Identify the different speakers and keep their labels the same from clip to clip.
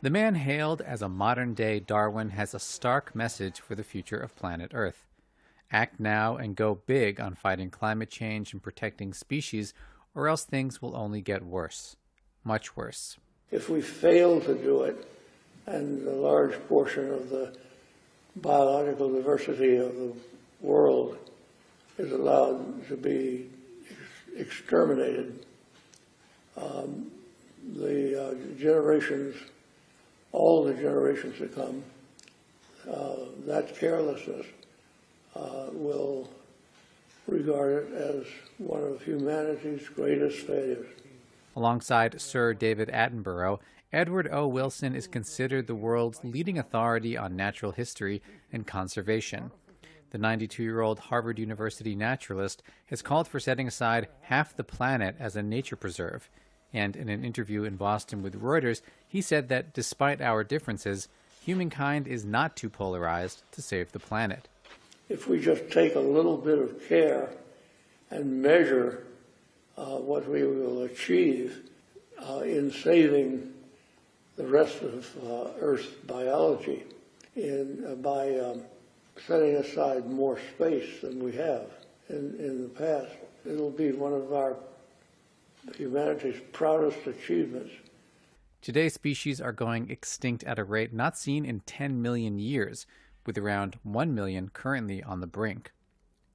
Speaker 1: The man hailed as a modern-day Darwin has a stark message for the future of planet Earth. Act now and go big on fighting climate change and protecting species, or else things will only get worse. Much worse.
Speaker 2: If we fail to do it, and a large portion of the biological diversity of the world is allowed to be exterminated, all the generations to come, that carelessness will regard it as one of humanity's greatest failures.
Speaker 1: Alongside Sir David Attenborough, Edward O. Wilson is considered the world's leading authority on natural history and conservation. The 92-year-old Harvard University naturalist has called for setting aside half the planet as a nature preserve. And in an interview in Boston with Reuters, he said that despite our differences, humankind is not too polarized to save the planet.
Speaker 2: If we just take a little bit of care and measure what we will achieve in saving the rest of Earth's biology by setting aside more space than we have in the past, it'll be one of our humanity's proudest achievements.
Speaker 1: Today, species are going extinct at a rate not seen in 10 million years, with around 1 million currently on the brink.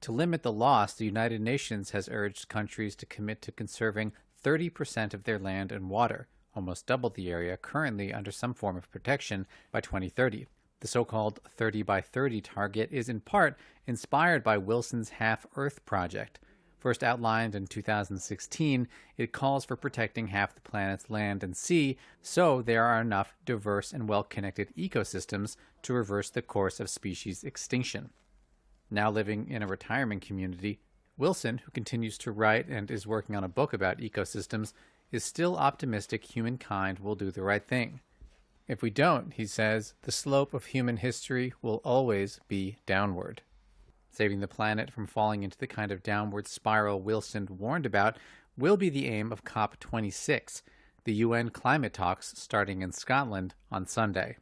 Speaker 1: To limit the loss, the United Nations has urged countries to commit to conserving 30% of their land and water, almost double the area currently under some form of protection, by 2030. The so-called 30 by 30 target is in part inspired by Wilson's Half Earth project. First outlined in 2016, it calls for protecting half the planet's land and sea so there are enough diverse and well-connected ecosystems to reverse the course of species extinction. Now living in a retirement community, Wilson, who continues to write and is working on a book about ecosystems, is still optimistic humankind will do the right thing. If we don't, he says, the slope of human history will always be downward. Saving the planet from falling into the kind of downward spiral Wilson warned about will be the aim of COP26, the UN climate talks starting in Scotland on Sunday.